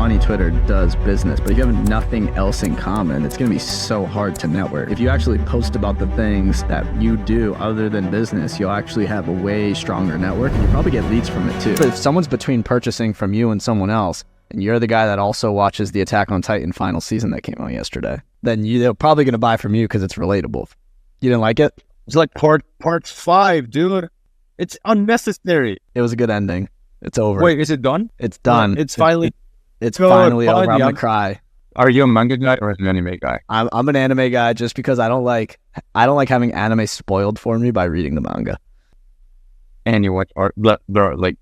money, Twitter does business. But if you have nothing else in common, it's going to be so hard to network. If you actually post about the things that you do other than business, you'll actually have a way stronger network, and you probably get leads from it too. But if someone's between purchasing from you and someone else, and you're the guy that also watches the Attack on Titan final season that came out yesterday, then they're probably going to buy from you because it's relatable. You didn't like it? It's like part 5, dude. It's unnecessary. It was a good ending. It's over. Wait, is it done? It's done. It's finally. It's finally over. I'm gonna cry. Are you a manga guy or an anime guy? I'm an anime guy just because I don't like having anime spoiled for me by reading the manga. And you watch bro, like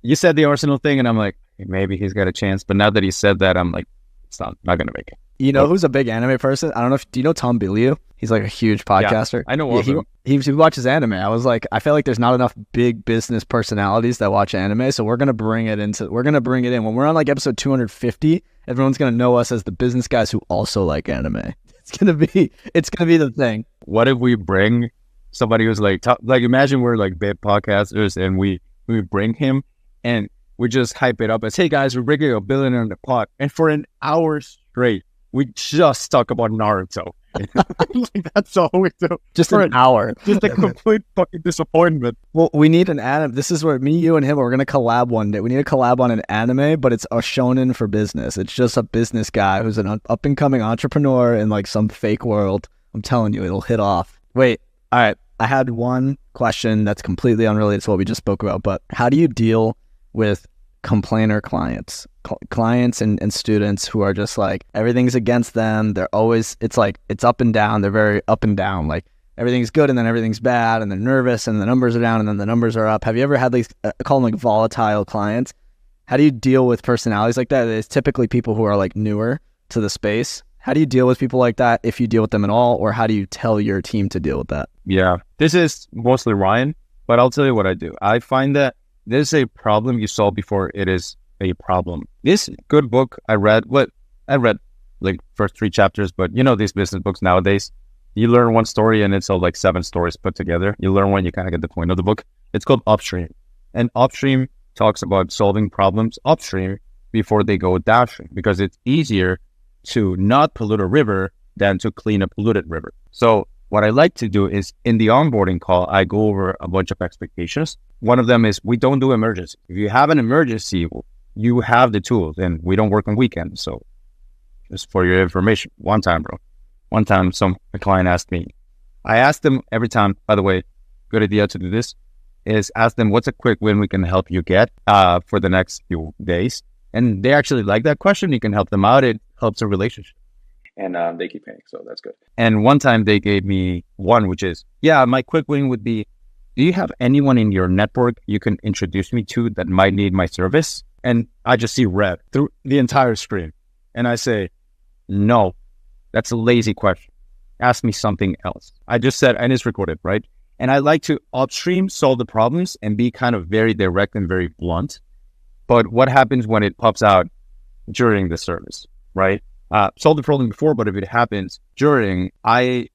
you said the Arsenal thing, and I'm like, maybe he's got a chance. But now that he said that, I'm like, it's not gonna make it. You know who's a big anime person? I don't know do you know Tom Bilyeu? He's like a huge podcaster. Yeah, I know of him. He watches anime. I was like, I feel like there's not enough big business personalities that watch anime, so we're gonna bring it in. When we're on like episode 250, everyone's gonna know us as the business guys who also like anime. It's gonna be the thing. What if we bring somebody who's like imagine we're like big podcasters and we bring him and we just hype it up as, hey guys, we're bringing a billionaire in the pot, and for an hour straight we just talk about Naruto. Like, that's all we do. Just for an hour. Just a complete fucking disappointment. Well, we need an anime. This is where me, you, and him, we're going to collab one day. We need to collab on an anime, but it's a shonen for business. It's just a business guy who's an up-and-coming entrepreneur in like some fake world. I'm telling you, it'll hit off. Wait, all right. I had one question that's completely unrelated to what we just spoke about, but how do you deal with complainer clients and students who are just like, everything's against them? They're always, it's like, it's up and down. They're very up and down. Like everything's good and then everything's bad, and they're nervous and the numbers are down and then the numbers are up. Have you ever had these, call them like volatile clients? How do you deal with personalities like that? It's typically people who are like newer to the space. How do you deal with people like that, if you deal with them at all, or how do you tell your team to deal with that? Yeah, this is mostly Ryan, but I'll tell you what I do. I find that there's a problem you solve before it is a problem. This good book I read like first 3 chapters, but you know these business books nowadays, you learn one story and it's all like 7 stories put together. You learn one, you kind of get the point of the book. It's called Upstream. And Upstream talks about solving problems upstream before they go downstream, because it's easier to not pollute a river than to clean a polluted river. So what I like to do is in the onboarding call, I go over a bunch of expectations. One of them is we don't do emergency. If you have an emergency, you have the tools, and we don't work on weekends. So just for your information, one time a client asked me, I asked them every time, by the way, good idea to do this, is ask them what's a quick win we can help you get for the next few days. And they actually like that question. You can help them out. It helps a relationship. And they keep paying, so that's good. And one time they gave me one, which is, my quick win would be, do you have anyone in your network you can introduce me to that might need my service? And I just see red through the entire screen. And I say, no, that's a lazy question. Ask me something else. I just said, and it's recorded, right? And I like to upstream solve the problems and be kind of very direct and very blunt. But what happens when it pops out during the service, right? Solve the problem before, but if it happens during, I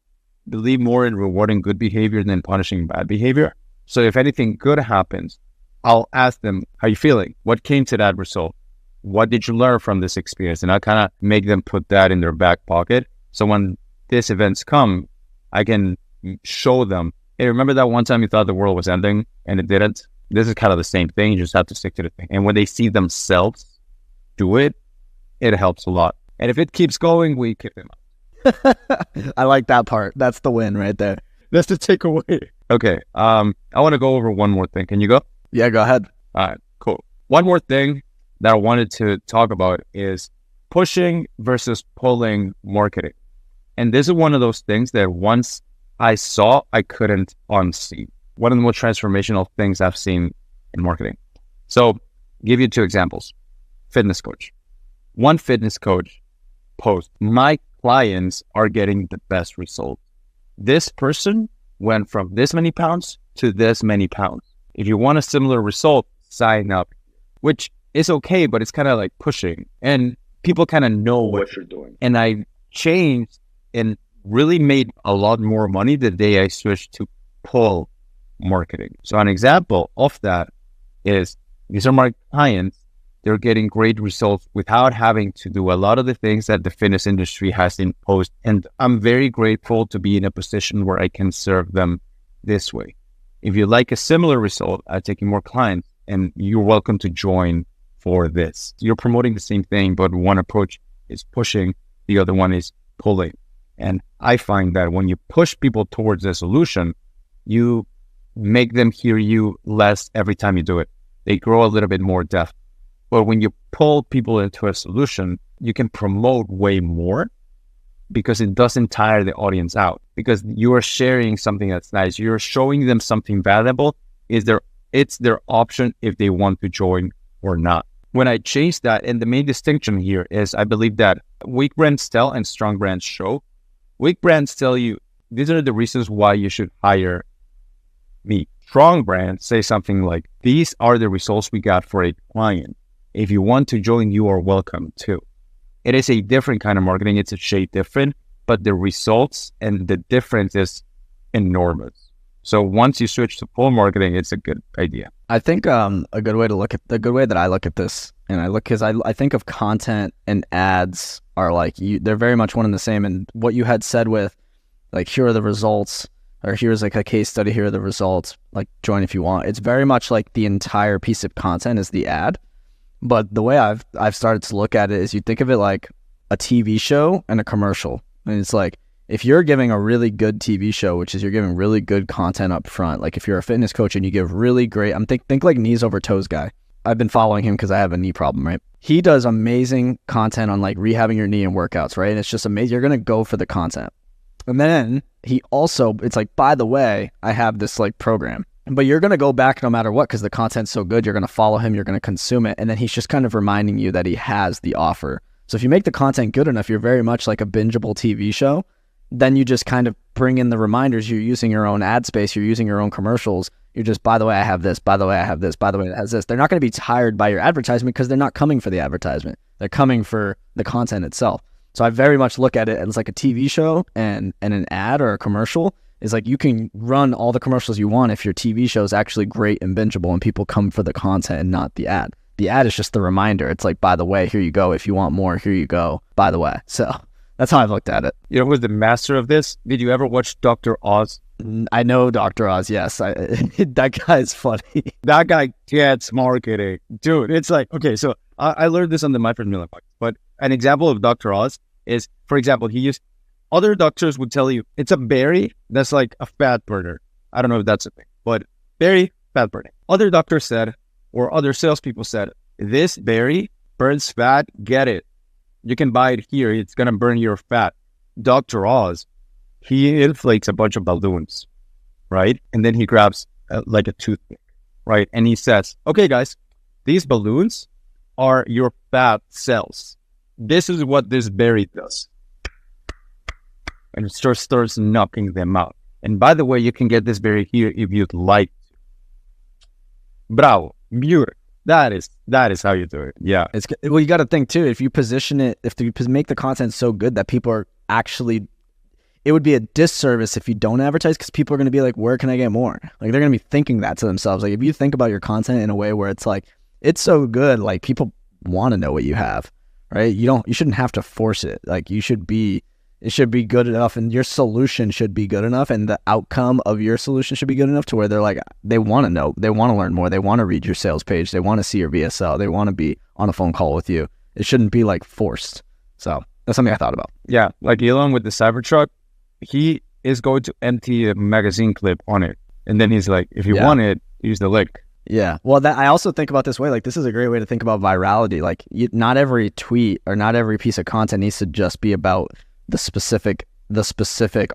believe more in rewarding good behavior than punishing bad behavior. So if anything good happens, I'll ask them, how are you feeling? What came to that result? What did you learn from this experience? And I kind of make them put that in their back pocket. So when these events come, I can show them, hey, remember that one time you thought the world was ending and it didn't? This is kind of the same thing. You just have to stick to the thing. And when they see themselves do it, it helps a lot. And if it keeps going, we kick them out. I like that part. That's the win right there. That's the takeaway. Okay. I want to go over one more thing. Can you go? Yeah, go ahead. All right, cool. One more thing that I wanted to talk about is pushing versus pulling marketing. And this is one of those things that once I saw, I couldn't unsee. One of the most transformational things I've seen in marketing. So give you 2 examples. Fitness coach. One fitness coach post, my clients are getting the best result. This person went from this many pounds to this many pounds. If you want a similar result, sign up, which is okay, but it's kind of like pushing, and people kind of know what you're doing. And I changed and really made a lot more money the day I switched to pull marketing. So an example of that is, these are my clients. they're getting great results without having to do a lot of the things that the fitness industry has imposed. And I'm very grateful to be in a position where I can serve them this way. If you like a similar result at taking more clients, and you're welcome to join for this. You're promoting the same thing, but one approach is pushing, the other one is pulling. And I find that when you push people towards a solution, you make them hear you less every time you do it. They grow a little bit more deaf. But when you pull people into a solution, you can promote way more because it doesn't tire the audience out, because you are sharing something that's nice. You're showing them something valuable. It's their option if they want to join or not. When I changed that, and the main distinction here is I believe that weak brands tell and strong brands show. Weak brands tell you, these are the reasons why you should hire me. Strong brands say something like, these are the results we got for a client. If you want to join, you are welcome too. It is a different kind of marketing. It's a shade different, but the results and the difference is enormous. So once you switch to full marketing, it's a good idea. I think a good way that I look at this, and I think of content and ads are like, they're very much one and the same. And what you had said with, like, here are the results, or here's like a case study, here are the results, like, join if you want. It's very much like the entire piece of content is the ad. But the way I've started to look at it is you think of it like a TV show and a commercial. And it's like, if you're giving a really good TV show, which is you're giving really good content up front, like if you're a fitness coach and you give really great, think like knees over toes guy. I've been following him because I have a knee problem, right? He does amazing content on like rehabbing your knee and workouts, right? And it's just amazing. You're going to go for the content. And then he also, it's like, by the way, I have this like program, but you're going to go back no matter what because the content's so good. You're going to follow him. You're going to consume it. And then he's just kind of reminding you that he has the offer. So if you make the content good enough, you're very much like a bingeable TV show. Then you just kind of bring in the reminders. You're using your own ad space. You're using your own commercials. You're just, by the way, I have this. By the way, I have this. By the way, it has this. They're not going to be tired by your advertisement because they're not coming for the advertisement. They're coming for the content itself. So I very much look at it as like a TV show and an ad or a commercial is like, you can run all the commercials you want if your TV show is actually great and bingeable and people come for the content and not the ad. The ad is just the reminder. It's like, by the way, here you go. If you want more, here you go. By the way. So that's how I've looked at it. You know who's the master of this? Did you ever watch Dr. Oz? I know Dr. Oz, yes. That guy is funny. That guy gets marketing. Dude, it's like, okay, so I learned this on the My First Million podcast, but an example of Dr. Oz is, for example, other doctors would tell you it's a berry that's like a fat burner. I don't know if that's a thing, but berry, fat burning. Other doctors said, or other salespeople said, this berry burns fat, get it. You can buy it here. It's going to burn your fat. Dr. Oz, he inflates a bunch of balloons, right? And then he grabs like a toothpick, right? And he says, okay, guys, these balloons are your fat cells. This is what this berry does. And it starts knocking them out. And by the way, you can get this berry here if you'd like to. Bravo. Beautiful. That is how you do it. Yeah. Well, you got to think too, if you position it, if you make the content so good that people are actually, it would be a disservice if you don't advertise because people are going to be like, where can I get more? Like they're going to be thinking that to themselves. Like if you think about your content in a way where it's like, it's so good, like people want to know what you have, right? You shouldn't have to force it. Like it should be good enough and your solution should be good enough and the outcome of your solution should be good enough to where they're like, they want to know, they want to learn more. They want to read your sales page. They want to see your VSL. They want to be on a phone call with you. It shouldn't be like forced. So that's something I thought about. Yeah. Like Elon with the Cybertruck, he is going to empty a magazine clip on it. And then he's like, if you want it, use the link. Yeah. Well, I also think about this way. Like, this is a great way to think about virality. Like, not every tweet or not every piece of content needs to just be about the specific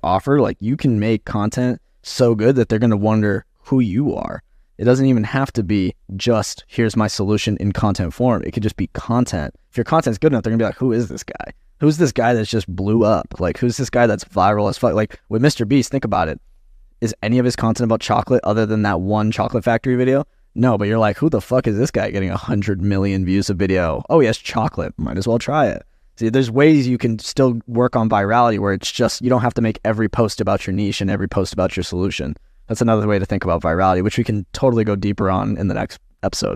offer. Like, you can make content so good that they're going to wonder who you are. It doesn't even have to be just, here's my solution in content form. It could just be content. If your content's good enough, they're going to be like, who is this guy? Who's this guy that's just blew up? Like, who's this guy that's viral as fuck? Like, with Mr. Beast, think about it. Is any of his content about chocolate other than that one chocolate factory video? No, but you're like, who the fuck is this guy getting 100 million views a video? Oh, he has chocolate. Might as well try it. See, there's ways you can still work on virality where it's just, you don't have to make every post about your niche and every post about your solution. That's another way to think about virality, which we can totally go deeper on in the next episode.